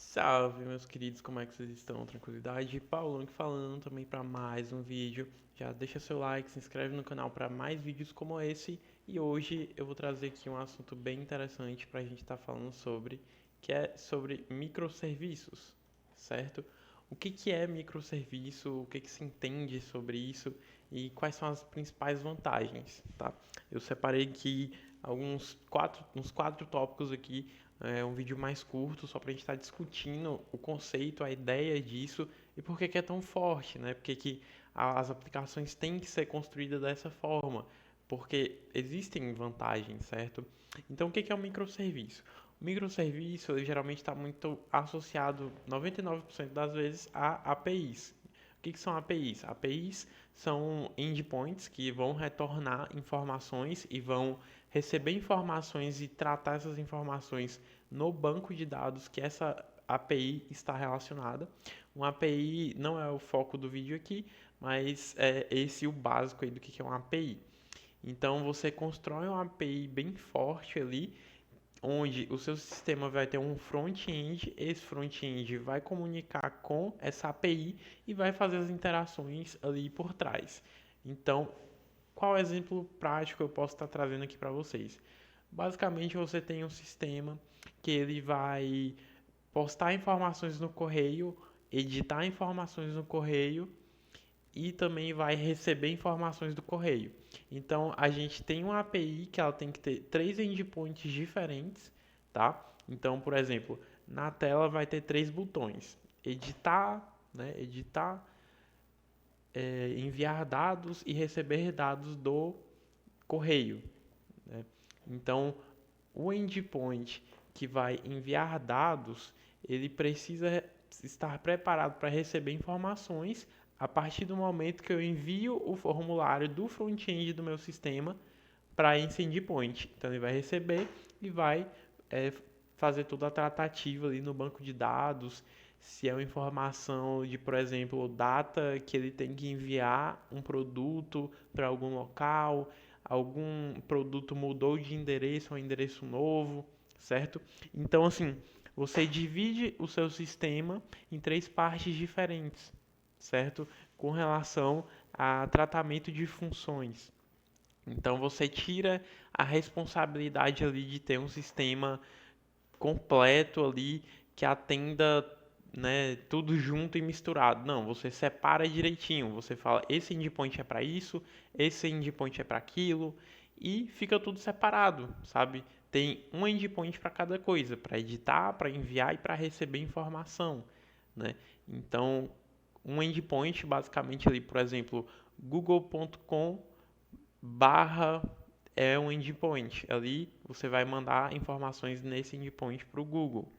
Salve, meus queridos, como é que vocês estão? Tranquilidade? Paulão aqui falando também para mais um vídeo. Já deixa seu like, se inscreve no canal para mais vídeos como esse. E hoje eu vou trazer aqui um assunto bem interessante para a gente estar falando sobre, que é sobre microserviços, certo? O que é microserviço? O que se entende sobre isso? E quais são as principais vantagens, tá? Eu separei aqui uns quatro tópicos aqui, um vídeo mais curto, só para a gente estar discutindo o conceito, a ideia disso e por que é tão forte, né? Porque que as aplicações têm que ser construídas dessa forma, porque existem vantagens, certo? Então, o que é um microserviço? O microserviço ele geralmente está muito associado, 99% das vezes, a APIs. O que são APIs? APIs são endpoints que vão retornar informações e vão receber informações e tratar essas informações no banco de dados que essa API está relacionada. Uma API não é o foco do vídeo aqui, mas é esse o básico aí do que é uma API. Então você constrói uma API bem forte ali, onde o seu sistema vai ter um front-end, esse front-end vai comunicar com essa API e vai fazer as interações ali por trás. Então, qual exemplo prático eu posso estar trazendo aqui para vocês? Basicamente, você tem um sistema que ele vai postar informações no correio, editar informações no correio e também vai receber informações do correio. Então, a gente tem uma API que ela tem que ter três endpoints diferentes, tá? Então, por exemplo, na tela vai ter três botões: editar, né? Editar, enviar dados e receber dados do correio, né? Então, o endpoint que vai enviar dados, ele precisa estar preparado para receber informações a partir do momento que eu envio o formulário do front-end do meu sistema para esse endpoint. Então, ele vai receber e vai é, fazer toda a tratativa ali no banco de dados. Se é uma informação de, por exemplo, data que ele tem que enviar um produto para algum local, algum produto mudou de endereço, um endereço novo, certo? Então, assim, você divide o seu sistema em três partes diferentes, certo? Com relação a tratamento de funções. Então, você tira a responsabilidade ali de ter um sistema completo ali que atenda, né, tudo junto e misturado. Não, você separa direitinho. Você fala, esse endpoint é para isso, esse endpoint é para aquilo e fica tudo separado, sabe? Tem um endpoint para cada coisa, para editar, para enviar e para receber informação, né? Então, um endpoint basicamente ali, por exemplo, google.com barra é um endpoint. Ali você vai mandar informações nesse endpoint para o Google.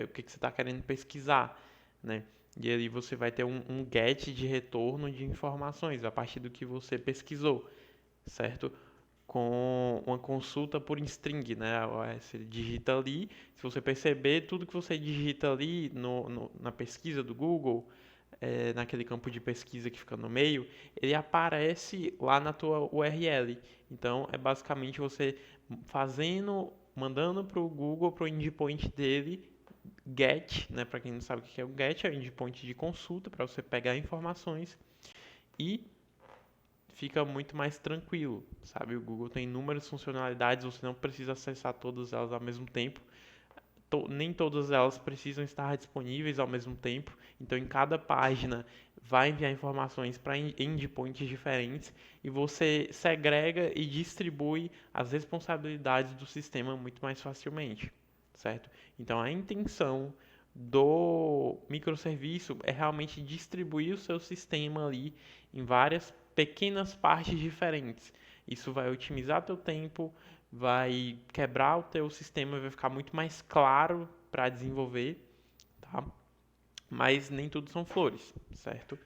O que você está querendo pesquisar, né? E ali você vai ter um get de retorno de informações a partir do que você pesquisou, certo? Com uma consulta por string, né? Você digita ali, se você perceber, tudo que você digita ali na pesquisa do Google, naquele campo de pesquisa que fica no meio, ele aparece lá na tua URL. Então, é basicamente você fazendo, mandando para o Google, para o endpoint dele, GET, né? Para quem não sabe o que é o GET, é o endpoint de consulta para você pegar informações e fica muito mais tranquilo, sabe? O Google tem inúmeras funcionalidades, você não precisa acessar todas elas ao mesmo tempo. Nem todas elas precisam estar disponíveis ao mesmo tempo. Então, em cada página vai enviar informações para endpoints diferentes e você segrega e distribui as responsabilidades do sistema muito mais facilmente, certo? Então, a intenção do microserviço é realmente distribuir o seu sistema ali em várias pequenas partes diferentes. Isso vai otimizar teu tempo, vai quebrar o teu sistema, vai ficar muito mais claro para desenvolver, tá? Mas nem tudo são flores, certo?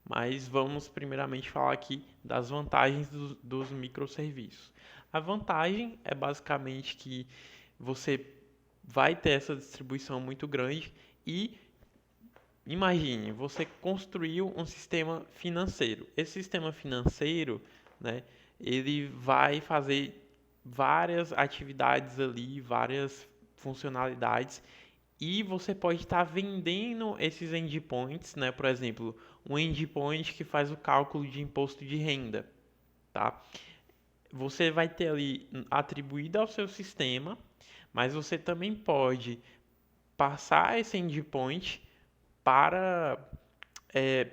Mas vamos primeiramente falar aqui das vantagens dos microserviços. A vantagem é basicamente que você vai ter essa distribuição muito grande e imagine, você construiu um sistema financeiro. Esse sistema financeiro, né, ele vai fazer várias atividades ali, várias funcionalidades E você pode estar vendendo esses endpoints, né? Por exemplo, um endpoint que faz o cálculo de imposto de renda, tá? Você vai ter ali atribuído ao seu sistema, mas você também pode passar esse endpoint para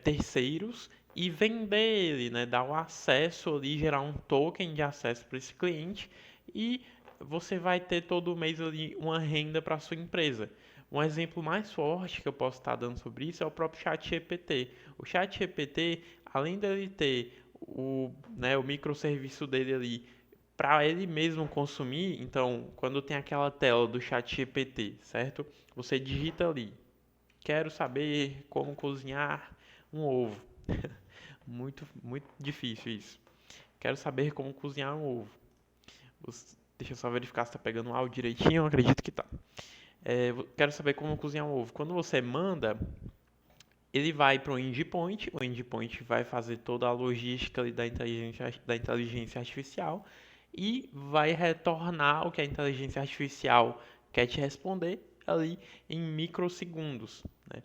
terceiros e vender ele, né? Dar o acesso ali, gerar um token de acesso para esse cliente e você vai ter todo mês ali uma renda para sua empresa. Um exemplo mais forte que eu posso estar dando sobre isso é o próprio ChatGPT. O ChatGPT, além dele ter o microserviço dele ali para ele mesmo consumir, então quando tem aquela tela do ChatGPT, certo? Você digita ali, quero saber como cozinhar um ovo. Muito, muito difícil isso. Quero saber como cozinhar um ovo. Deixa eu só verificar se está pegando o áudio direitinho. Eu acredito que tá. Quero saber como cozinhar um ovo. Quando você manda, ele vai para o endpoint. O endpoint vai fazer toda a logística ali da inteligência artificial e vai retornar o que a inteligência artificial quer te responder ali em microsegundos, né?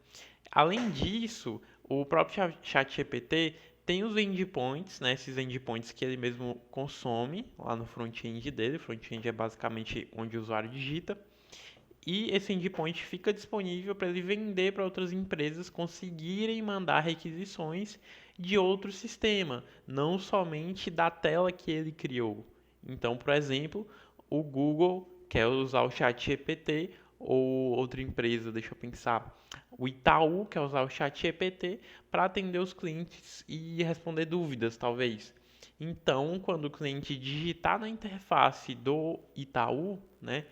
Além disso, o próprio ChatGPT tem os endpoints, né, esses endpoints que ele mesmo consome lá no front-end dele. O front-end é basicamente onde o usuário digita. E esse endpoint fica disponível para ele vender para outras empresas conseguirem mandar requisições de outro sistema, não somente da tela que ele criou. Então, por exemplo, o Google quer usar o ChatGPT, ou outra empresa, deixa eu pensar, o Itaú quer usar o ChatGPT para atender os clientes e responder dúvidas, talvez. Então, quando o cliente digitar na interface do Itaú, né,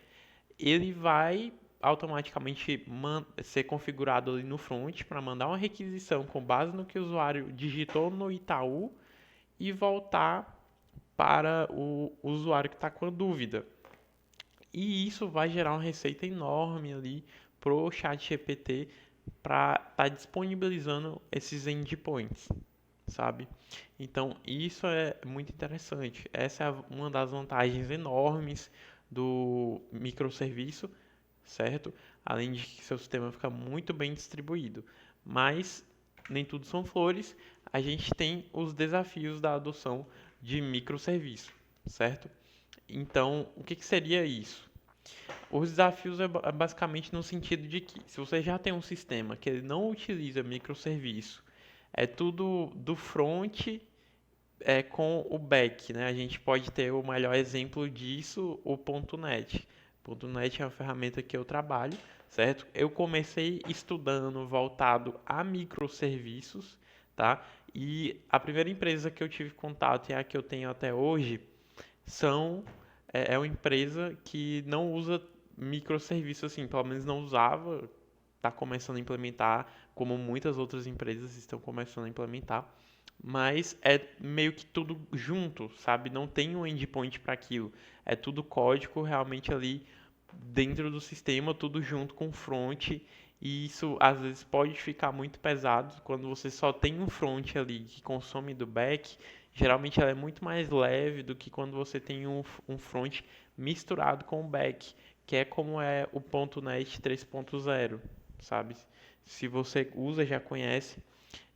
ele vai automaticamente ser configurado ali no front para mandar uma requisição com base no que o usuário digitou no Itaú e voltar para o usuário que está com a dúvida. E isso vai gerar uma receita enorme ali pro ChatGPT para estar tá disponibilizando esses endpoints, sabe? Então, isso é muito interessante. Essa é uma das vantagens enormes do microserviço, certo? Além de que seu sistema fica muito bem distribuído. Mas nem tudo são flores, a gente tem os desafios da adoção de microserviço, certo? Então, o que seria isso? Os desafios é basicamente no sentido de que, se você já tem um sistema que ele não utiliza microserviço, é tudo do front com o back, né? A gente pode ter o melhor exemplo disso, o .NET. O .NET é uma ferramenta que eu trabalho, certo? Eu comecei estudando voltado a microserviços, tá? E a primeira empresa que eu tive contato e a que eu tenho até hoje é uma empresa que não usa microserviços assim, pelo menos não usava, está começando a implementar, como muitas outras empresas estão começando a implementar, mas é meio que tudo junto, sabe? Não tem um endpoint para aquilo, é tudo código realmente ali dentro do sistema, tudo junto com o front, e isso às vezes pode ficar muito pesado quando você só tem um front ali que consome do back. Geralmente ela é muito mais leve do que quando você tem um front misturado com o back, que é como é o .NET 3.0, sabe? Se você usa, já conhece,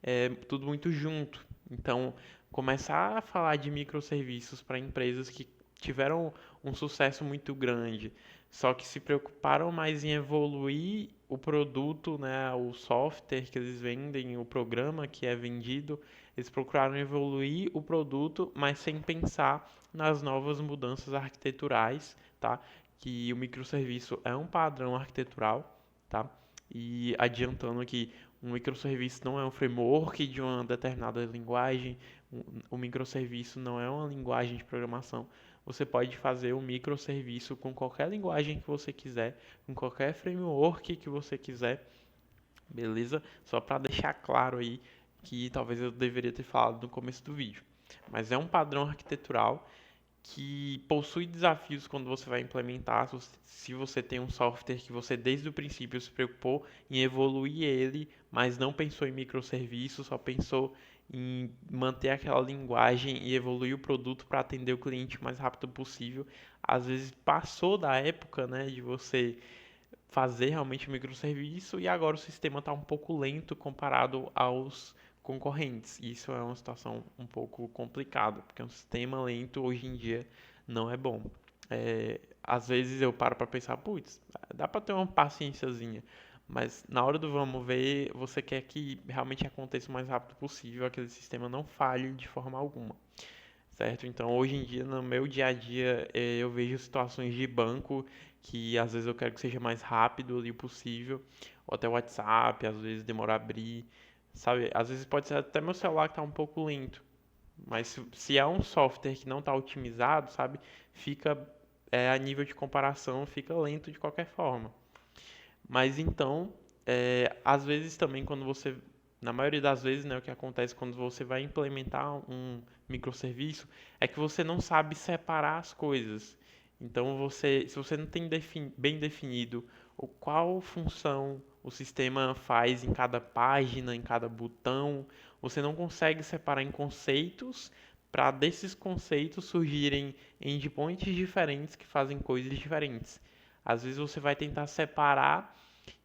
é tudo muito junto. Então, começar a falar de microserviços para empresas que tiveram um sucesso muito grande, só que se preocuparam mais em evoluir o produto, né, o software que eles vendem, o programa que é vendido, eles procuraram evoluir o produto, mas sem pensar nas novas mudanças arquiteturais, tá? Que o microserviço é um padrão arquitetural, tá? E adiantando que um microserviço não é um framework de uma determinada linguagem, um microserviço não é uma linguagem de programação. Você pode fazer um microserviço com qualquer linguagem que você quiser, com qualquer framework que você quiser, beleza? Só para deixar claro aí que talvez eu deveria ter falado no começo do vídeo. Mas é um padrão arquitetural que possui desafios quando você vai implementar. Se você tem um software que você desde o princípio se preocupou em evoluir ele, mas não pensou em microserviços, só pensou em manter aquela linguagem e evoluir o produto para atender o cliente o mais rápido possível. Às vezes passou da época, né, de você fazer realmente o microserviço e agora o sistema está um pouco lento comparado aos concorrentes. Isso é uma situação um pouco complicada, porque um sistema lento hoje em dia não é bom. Às vezes eu paro para pensar, putz, dá para ter uma paciênciazinha, mas na hora do vamos ver, você quer que realmente aconteça o mais rápido possível, aquele sistema não falhe de forma alguma, certo? Então, hoje em dia, no meu dia a dia, eu vejo situações de banco que às vezes eu quero que seja mais rápido ali possível, ou até o WhatsApp, às vezes demora a abrir, sabe? Às vezes pode ser até meu celular que está um pouco lento, mas se é um software que não está otimizado, sabe? Fica, a nível de comparação, fica lento de qualquer forma. Mas então, às vezes também quando você, na maioria das vezes, né, o que acontece quando você vai implementar um microserviço é que você não sabe separar as coisas. Então se você não tem bem definido qual função o sistema faz em cada página, em cada botão, você não consegue separar em conceitos para desses conceitos surgirem endpoints diferentes que fazem coisas diferentes. Às vezes você vai tentar separar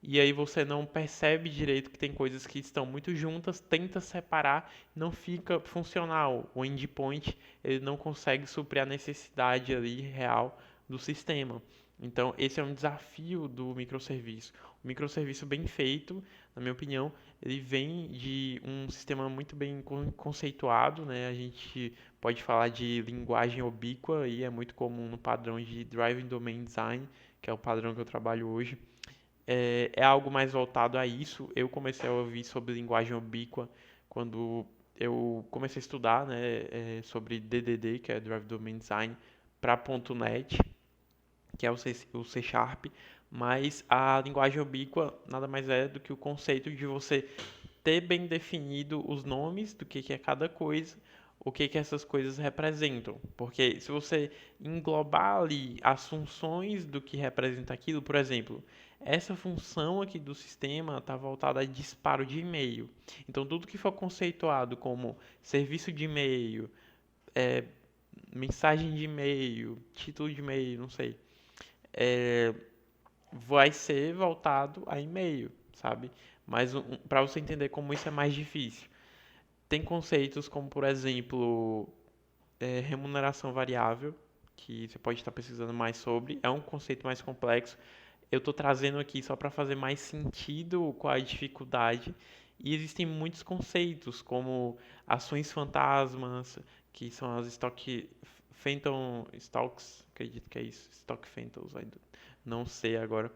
e aí você não percebe direito que tem coisas que estão muito juntas, tenta separar, não fica funcional. O endpoint, ele não consegue suprir a necessidade ali real do sistema. Então, esse é um desafio do microserviço. O microserviço bem feito, na minha opinião, ele vem de um sistema muito bem conceituado, né? A gente pode falar de linguagem ubíqua e é muito comum no padrão de Driving Domain Design, que é o padrão que eu trabalho hoje. É algo mais voltado a isso. Eu comecei a ouvir sobre linguagem ubíqua quando eu comecei a estudar, né, sobre DDD, que é Drive Domain Design, para .NET, que é o C Sharp, mas a linguagem ubíqua nada mais é do que o conceito de você ter bem definido os nomes do que é cada coisa, o que essas coisas representam. Porque se você englobar ali as funções do que representa aquilo, por exemplo, essa função aqui do sistema está voltada a disparo de e-mail. Então, tudo que for conceituado como serviço de e-mail, é, mensagem de e-mail, título de e-mail, não sei, vai ser voltado a e-mail, sabe? Mas para você entender como isso é mais difícil, tem conceitos como, por exemplo, remuneração variável, que você pode estar pesquisando mais sobre. É um conceito mais complexo. Eu estou trazendo aqui só para fazer mais sentido com a dificuldade. E existem muitos conceitos, como ações fantasmas, que são as Phantom Stocks, acredito que é isso, Stock Phantoms, não sei agora.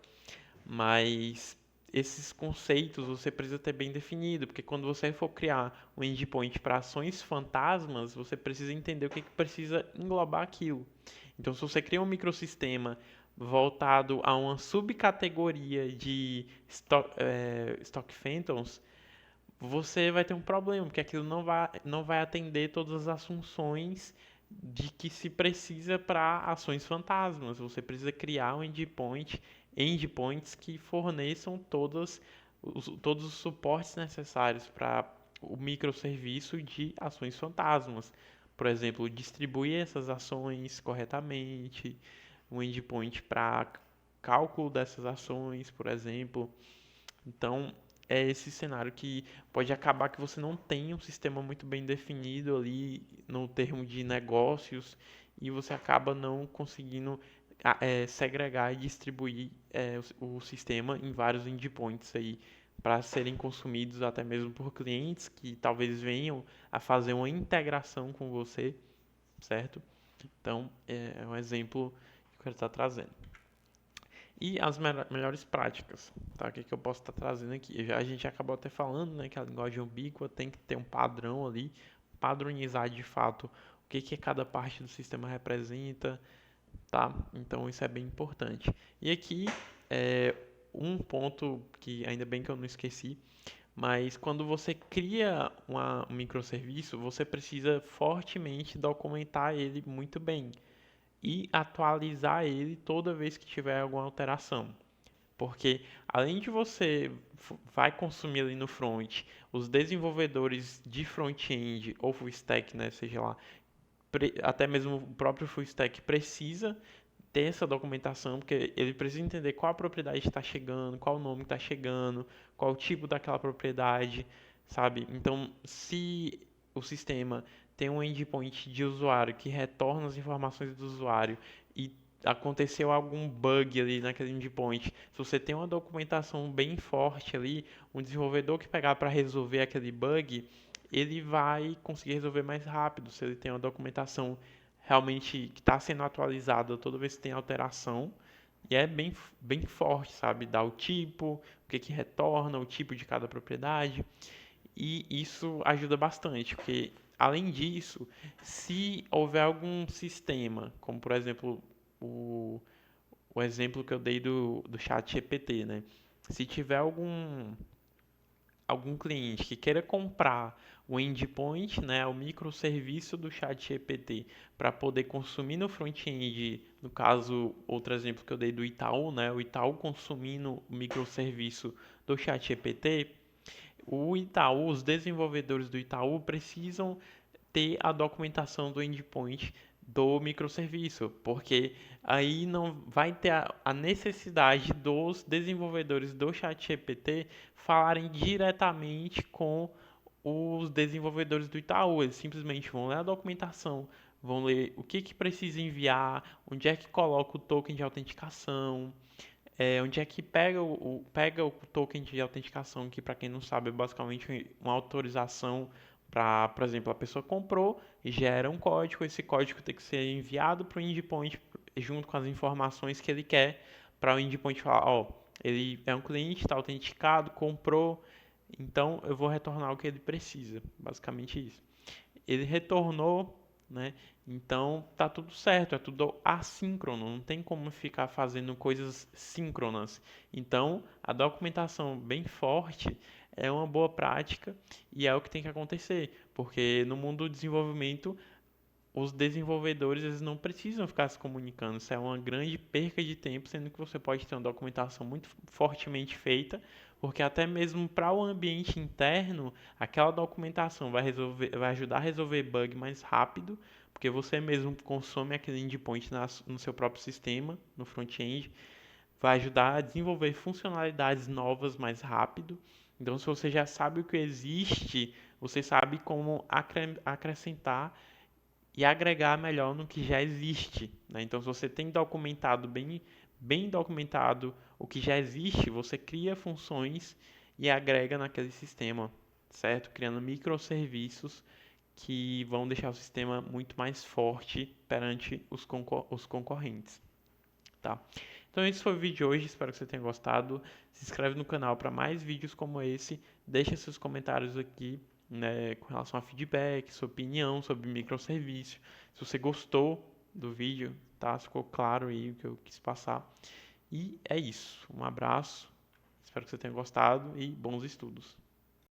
Mas esses conceitos você precisa ter bem definido, porque quando você for criar um endpoint para ações fantasmas, você precisa entender o que precisa englobar aquilo. Então, se você cria um microsistema voltado a uma subcategoria de Stock Phantoms, você vai ter um problema, porque aquilo não vai atender todas as funções de que se precisa para ações fantasmas. Você precisa criar um endpoints que forneçam todos os suportes necessários para o microserviço de ações fantasmas. Por exemplo, distribuir essas ações corretamente, um endpoint para cálculo dessas ações, por exemplo. Então, é esse cenário que pode acabar que você não tenha um sistema muito bem definido ali no termo de negócios e você acaba não conseguindo segregar e distribuir o sistema em vários endpoints aí para serem consumidos até mesmo por clientes que talvez venham a fazer uma integração com você, certo? Então, é um exemplo que eu quero estar trazendo. E as melhores práticas, tá? O que eu posso estar trazendo aqui? A gente acabou até falando, né, que a linguagem ubíqua tem que ter um padrão ali, padronizar de fato o que cada parte do sistema representa, tá? Então isso é bem importante. E aqui um ponto que ainda bem que eu não esqueci, mas quando você cria um microserviço, você precisa fortemente documentar ele muito bem e atualizar ele toda vez que tiver alguma alteração. Porque além de você vai consumir ali no front, os desenvolvedores de front-end ou full stack, né, seja lá, até mesmo o próprio full stack precisa ter essa documentação, porque ele precisa entender qual a propriedade está chegando, qual o nome está chegando, qual o tipo daquela propriedade, sabe? Então, se o sistema tem um endpoint de usuário que retorna as informações do usuário e aconteceu algum bug ali naquele endpoint, se você tem uma documentação bem forte ali, um desenvolvedor que pegar para resolver aquele bug, ele vai conseguir resolver mais rápido se ele tem uma documentação realmente que está sendo atualizada toda vez que tem alteração. E é bem forte, sabe? Dá o tipo, o que retorna, o tipo de cada propriedade. E isso ajuda bastante, porque além disso, se houver algum sistema, como por exemplo o, o exemplo que eu dei do chat GPT, né? Se tiver algum cliente que queira comprar o endpoint, né, o microserviço do ChatGPT para poder consumir no front-end, no caso, outro exemplo que eu dei do Itaú, né, o Itaú consumindo o microserviço do ChatGPT, o Itaú, os desenvolvedores do Itaú precisam ter a documentação do endpoint do microserviço, porque aí não vai ter a necessidade dos desenvolvedores do ChatGPT falarem diretamente com os desenvolvedores do Itaú. Eles simplesmente vão ler a documentação, vão ler o que precisa enviar, onde é que coloca o token de autenticação, onde é que pega o token de autenticação, que para quem não sabe é basicamente uma autorização para, por exemplo, a pessoa comprou, gera um código, esse código tem que ser enviado para o endpoint junto com as informações que ele quer, para o endpoint falar, ó, ele é um cliente, está autenticado, comprou, então eu vou retornar o que ele precisa, basicamente isso. Ele retornou, né? Então tá tudo certo, é tudo assíncrono, não tem como ficar fazendo coisas síncronas. Então a documentação bem forte é uma boa prática e é o que tem que acontecer, porque no mundo do desenvolvimento os desenvolvedores eles não precisam ficar se comunicando. Isso é uma grande perca de tempo, sendo que você pode ter uma documentação muito fortemente feita, porque até mesmo para o ambiente interno, aquela documentação vai ajudar a resolver bug mais rápido, porque você mesmo consome aquele endpoint no seu próprio sistema, no front-end, vai ajudar a desenvolver funcionalidades novas mais rápido. Então, se você já sabe o que existe, você sabe como acrescentar e agregar melhor no que já existe, né? Então, se você tem documentado bem documentado o que já existe, você cria funções e agrega naquele sistema, certo? Criando microserviços que vão deixar o sistema muito mais forte perante os concorrentes, tá? Então esse foi o vídeo de hoje, espero que você tenha gostado. Se inscreve no canal para mais vídeos como esse, deixa seus comentários aqui, né, com relação a feedback, sua opinião sobre microserviço. Se você gostou do vídeo, tá? Ficou claro aí o que eu quis passar. E é isso. Um abraço, espero que você tenha gostado e bons estudos.